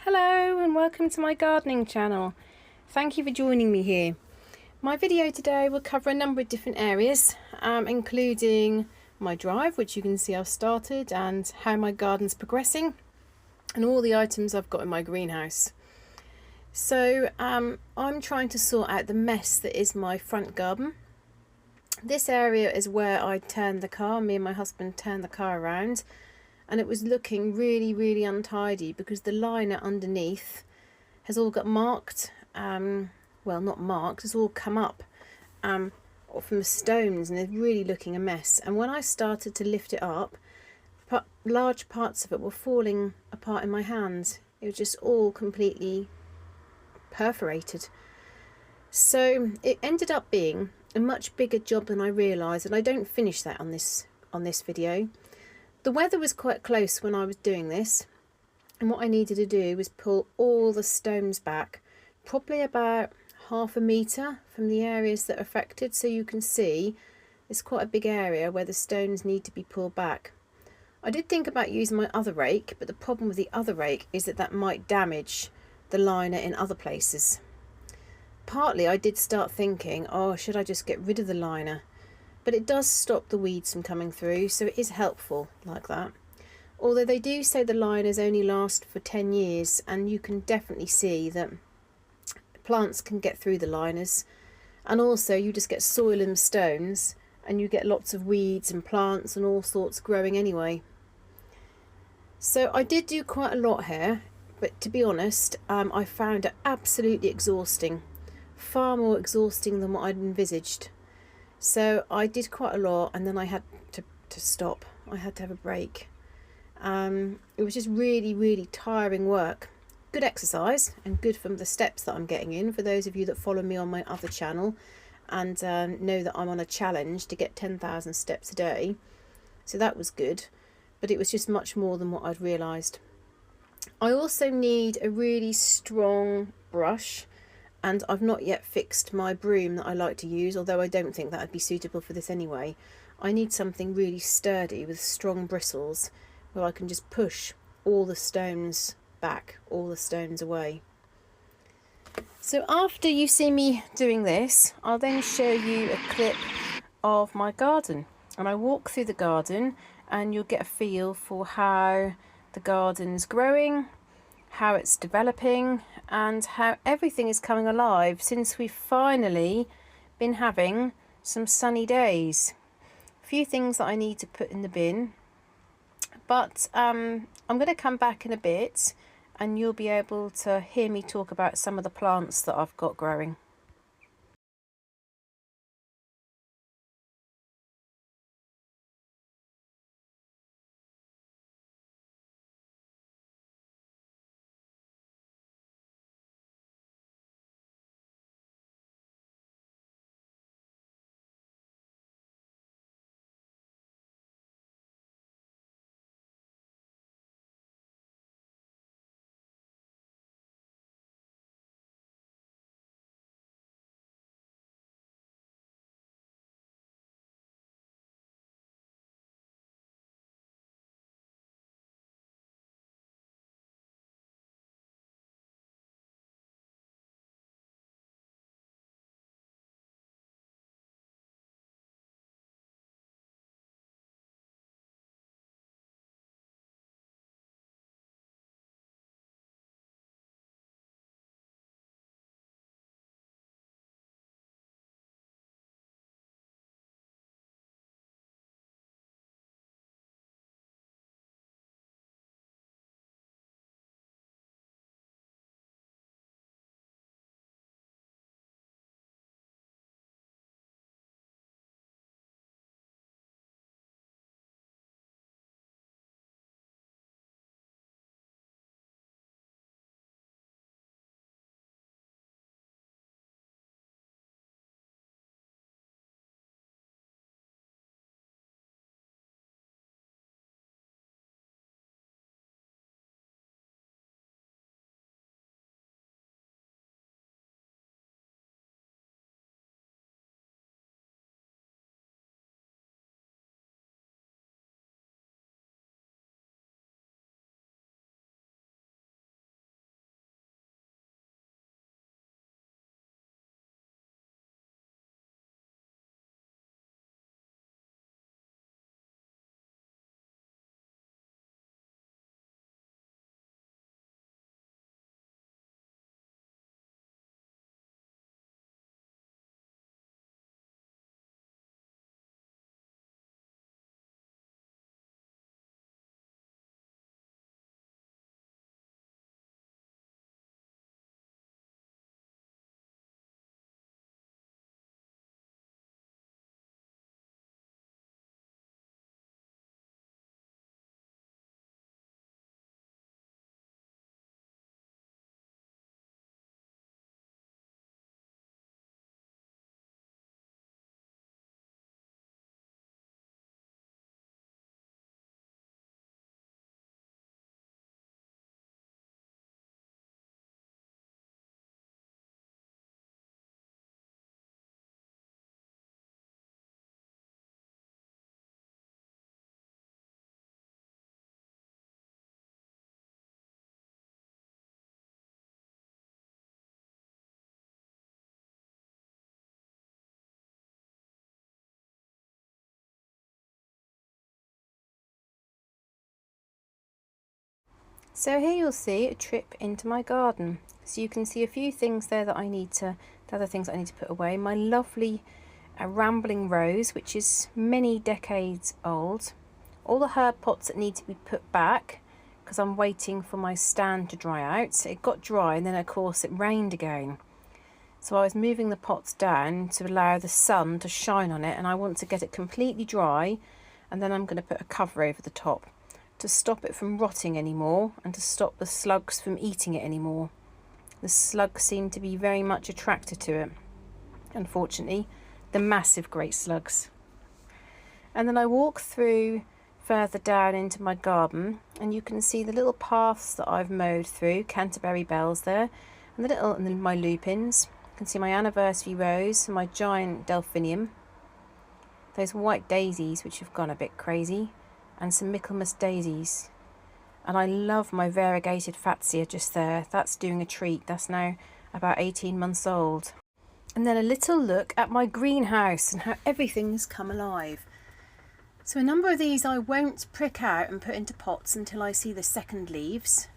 Hello and welcome to my gardening channel. Thank you for joining me here. My video today will cover a number of different areas, including my drive, which you can see I've started, and how my garden's progressing, and all the items I've got in my greenhouse. So I'm trying to sort out the mess that is my front garden. This area is where I turned the car, me and my husband turned the car around, and it was looking really untidy because the liner underneath has all got marked, well, not marked, it's all come up from the stones, and they're really looking a mess. And when I started to lift it up, large parts of it were falling apart in my hands. It was just all completely perforated. So it ended up being a much bigger job than I realised, and I don't finish that on this video. The weather was quite close when I was doing this, and what I needed to do was pull all the stones back, probably about half a metre from the areas that are affected. So you can see it's quite a big area where the stones need to be pulled back. I did think about using my other rake, but the problem with the other rake is that that might damage the liner in other places. Partly I did start thinking, oh, should I just get rid of the liner? But it does stop the weeds from coming through, so it is helpful like that. Although they do say the liners only last for 10 years, and you can definitely see that plants can get through the liners, and also you just get soil and stones and you get lots of weeds and plants and all sorts growing anyway. So I did do quite a lot here, but to be honest, I found it absolutely exhausting, far more exhausting than what I'd envisaged. So I did quite a lot, and then I had to stop. I had to have a break. It was just really tiring work. Good exercise and good from the steps that I'm getting in. For those of you that follow me on my other channel and know that I'm on a challenge to get 10,000 steps a day, so that was good, but it was just much more than what I'd realised. I also need a really strong brush, and I've not yet fixed my broom that I like to use, although I don't think that would be suitable for this anyway. I need something really sturdy with strong bristles where I can just push all the stones back, all the stones away. So after you see me doing this, I'll then show you a clip of my garden, and I walk through the garden and you'll get a feel for how the garden's growing, how it's developing, and how everything is coming alive since we've finally been having some sunny days. A few things that I need to put in the bin, but I'm going to come back in a bit and you'll be able to hear me talk about some of the plants that I've got growing. So here you'll see a trip into my garden. So you can see a few things there that the other things I need to put away. My lovely rambling rose, which is many decades old. All the herb pots that need to be put back because I'm waiting for my stand to dry out. It got dry and then of course it rained again. So I was moving the pots down to allow the sun to shine on it, and I want to get it completely dry, and then I'm going to put a cover over the top to stop it from rotting anymore and to stop the slugs from eating it anymore. The slugs seem to be very much attracted to it, unfortunately, the massive great slugs. And then I walk through further down into my garden, and you can see the little paths that I've mowed through, Canterbury bells there, and then my lupins. You can see my anniversary rose and my giant delphinium, those white daisies which have gone a bit crazy, and some Michaelmas daisies. And I love my variegated fatsia just there. That's doing a treat. That's now about 18 months old. And then a little look at my greenhouse and how everything's come alive. So a number of these I won't prick out and put into pots until I see the second leaves.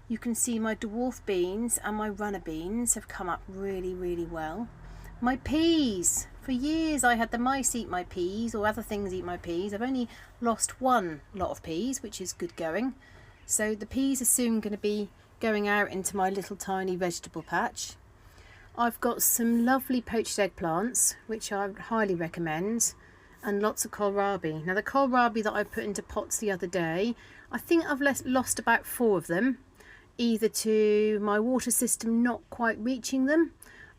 You can see my dwarf beans and my runner beans have come up really, really well. My peas, for years I had the mice eat my peas or other things eat my peas. I've only lost one lot of peas, which is good going. So the peas are soon going to be going out into my little tiny vegetable patch. I've got some lovely poached eggplants, which I would highly recommend, and lots of kohlrabi. Now the kohlrabi that I put into pots the other day, I think I've lost about 4 of them, either to my water system not quite reaching them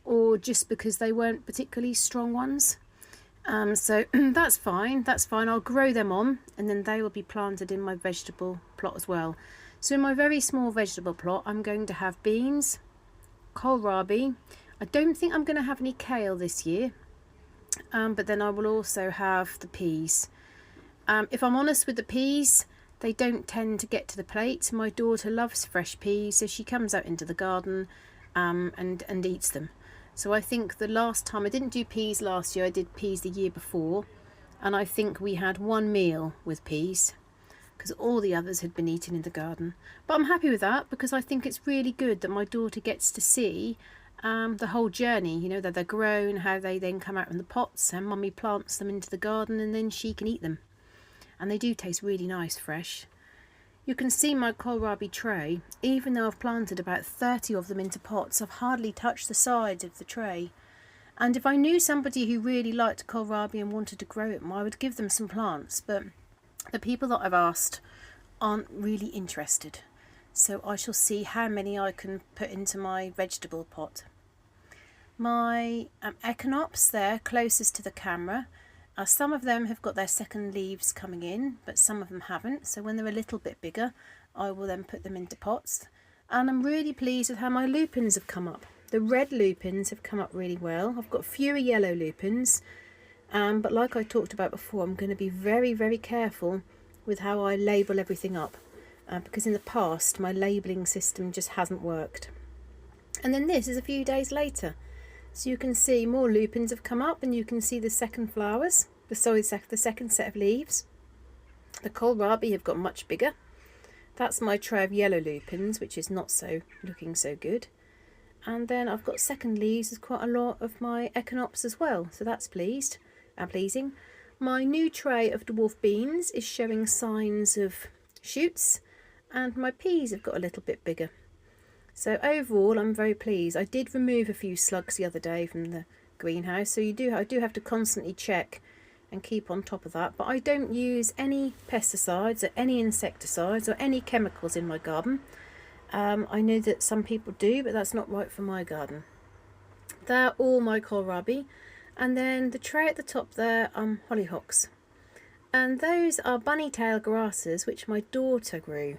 or just because they weren't particularly strong ones. So that's fine, I'll grow them on and then they will be planted in my vegetable plot as well. So in my very small vegetable plot I'm going to have beans, kohlrabi. I don't think I'm going to have any kale this year, but then I will also have the peas. If I'm honest with the peas, they don't tend to get to the plate. My daughter loves fresh peas, so she comes out into the garden and eats them. So I think the last time, I didn't do peas last year, I did peas the year before, and I think we had 1 meal with peas because all the others had been eaten in the garden. But I'm happy with that because I think it's really good that my daughter gets to see the whole journey, you know, that they're grown, how they then come out in the pots and mummy plants them into the garden and then she can eat them. And they do taste really nice fresh. You can see my kohlrabi tray. Even though I've planted about 30 of them into pots, I've hardly touched the sides of the tray. And if I knew somebody who really liked kohlrabi and wanted to grow it, I would give them some plants, but the people that I've asked aren't really interested. So I shall see how many I can put into my vegetable pot. My echinops there closest to the camera, some of them have got their second leaves coming in, but some of them haven't. So when they're a little bit bigger, I will then put them into pots. And I'm really pleased with how my lupins have come up. The red lupins have come up really well. I've got fewer yellow lupins, but like I talked about before, I'm going to be very, very careful with how I label everything up, because in the past my labelling system just hasn't worked. And then this is a few days later. So you can see more lupins have come up and you can see the second flowers, the second set of leaves. The kohlrabi have got much bigger. That's my tray of yellow lupins, which is not looking so good. And then I've got second leaves with quite a lot of my echinops as well, so that's pleasing. My new tray of dwarf beans is showing signs of shoots, and my peas have got a little bit bigger. So overall I'm very pleased. I did remove a few slugs the other day from the greenhouse, so I do have to constantly check and keep on top of that, but I don't use any pesticides or any insecticides or any chemicals in my garden. I know that some people do, but that's not right for my garden. They're all my kohlrabi, and then the tray at the top there are hollyhocks, and those are bunny tail grasses which my daughter grew.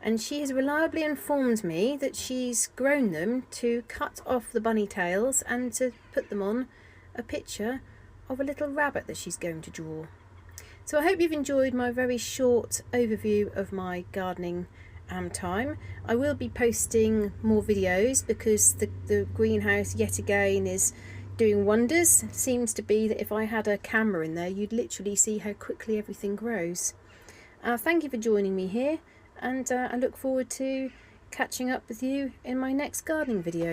And she has reliably informed me that she's grown them to cut off the bunny tails and to put them on a picture of a little rabbit that she's going to draw. So I hope you've enjoyed my very short overview of my gardening time. I will be posting more videos because the greenhouse yet again is doing wonders. It seems to be that if I had a camera in there, you'd literally see how quickly everything grows. Thank you for joining me here. and I look forward to catching up with you in my next gardening video.